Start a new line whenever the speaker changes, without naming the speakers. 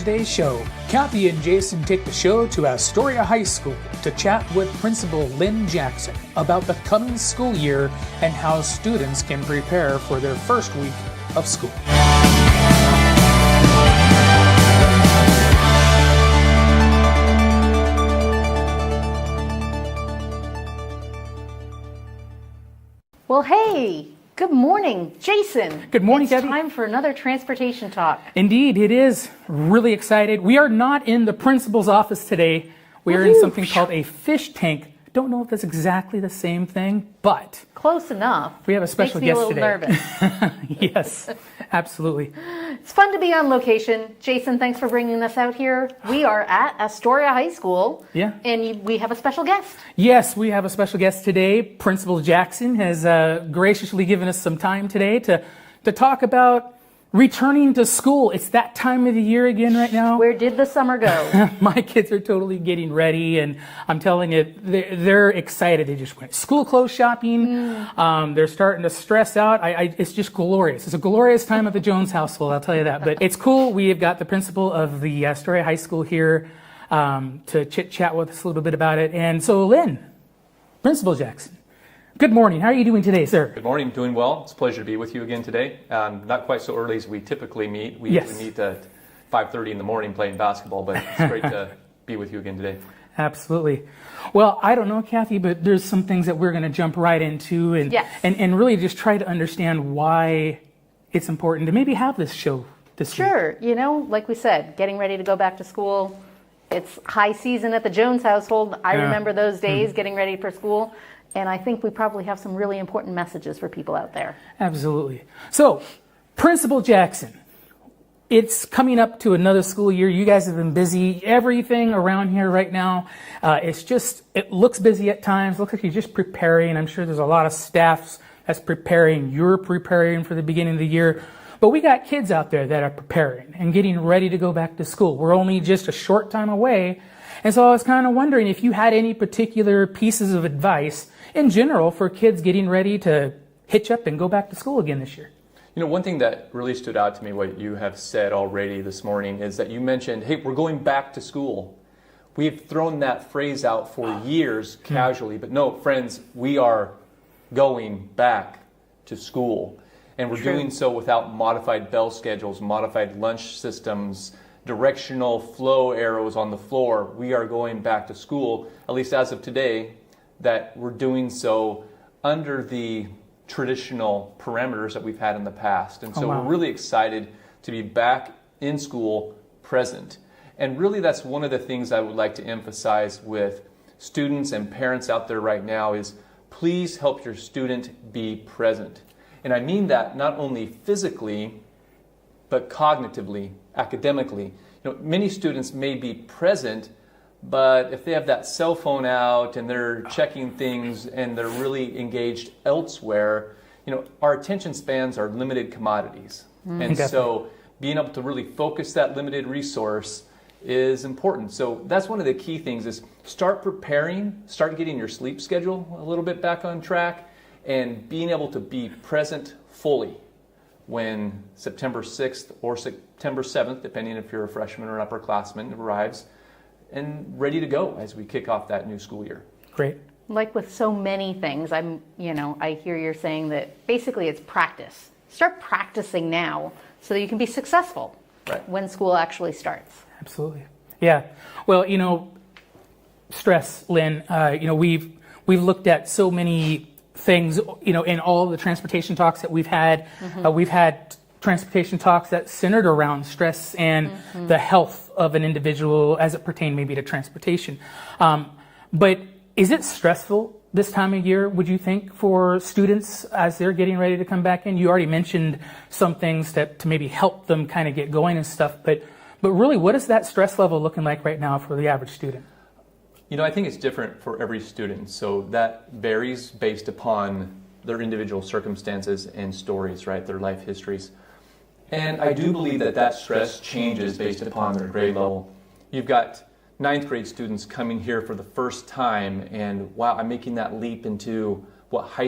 today's show, Kathy and Jason take the show to Astoria High School to chat with Principal Lynn Jackson about the coming school year and how students can prepare for their first week of school.
Well, hey, good morning, Jason.
Good morning,
it's
Kathy.
Time for another transportation talk.
Indeed, it is. Really excited. We are not in the principal's office today. We are in something called a fish tank. Don't know if that's exactly the same thing, but
Close enough.
we have a special
Makes me
guest
a little
today.
nervous.
Yes, absolutely.
It's fun to be on location. Jason, thanks for bringing us out here. We are at Astoria High School.
Yeah.
And we have a special guest.
Yes, we have a special guest today. Principal Jackson has graciously given us some time today to talk about returning to school. It's that time of the year again right now.
Where did the summer go?
My kids are totally getting ready, and I'm telling you, they're excited. They just went school clothes shopping. They're starting to stress out. It's just glorious. It's a glorious time at the Jones household, I'll tell you that. But it's cool. We have got the principal of the Astoria High School here to chit-chat with us a little bit about it. And so, Lynn, Principal Jackson, good morning. How are you doing today, sir?
Good morning. Doing well. It's a pleasure to be with you again today. Not quite so early as we typically meet. We meet at 5:30 in the morning playing basketball, but it's great to be with you again today.
Absolutely. Well, I don't know, Kathy, but there's some things that we're going to jump right into and really just try to understand why it's important to maybe have this show this week.
Sure. You know, like we said, getting ready to go back to school. It's high season at the Jones household. I remember those days getting ready for school. And I think we probably have some really important messages for people out there.
Absolutely. So, Principal Jackson, it's coming up to another school year. You guys have been busy. Everything around here right now, it looks busy at times. Looks like you're just preparing. I'm sure there's a lot of staff that's preparing. You're preparing for the beginning of the year. But we got kids out there that are preparing and getting ready to go back to school. We're only just a short time away. And so I was kind of wondering if you had any particular pieces of advice in general for kids getting ready to hitch up and go back to school again this year.
You know, one thing that really stood out to me, what you have said already this morning, is that you mentioned, hey, we're going back to school. We've thrown that phrase out for years casually, but no, friends, we are going back to school. And we're doing so without modified bell schedules, modified lunch systems, directional flow arrows on the floor. We are going back to school, at least as of today, that we're doing so under the traditional parameters that we've had in the past. And so we're really excited to be back in school, present. And really that's one of the things I would like to emphasize with students and parents out there right now is please help your student be present. And I mean that not only physically, but cognitively, academically. You know, many students may be present, but if they have that cell phone out and they're checking things and they're really engaged elsewhere, you know, our attention spans are limited commodities. And so being able to really focus that limited resource is important. So that's one of the key things is start preparing, start getting your sleep schedule a little bit back on track, and being able to be present fully when September 6th or September 7th, depending if you're a freshman or an upperclassman, arrives, and ready to go as we kick off that new school year.
Great.
Like with so many things, I hear you're saying that basically it's practice. Start practicing now so that you can be successful when school actually starts.
Absolutely. Yeah. Well, you know, stress, Lynn, we've looked at so many things, you know, in all the transportation talks that we've had. We've had transportation talks that centered around stress and the health of an individual as it pertained maybe to transportation. But is it stressful this time of year, would you think, for students as they're getting ready to come back in? You already mentioned some things to maybe help them kind of get going and stuff, but really, what is that stress level looking like right now for the average student?
You know, I think it's different for every student, so that varies based upon their individual circumstances and stories, right, their life histories. And I do believe that stress changes based upon their grade level. You've got 9th grade students coming here for the first time, and wow, I'm making that leap into what high school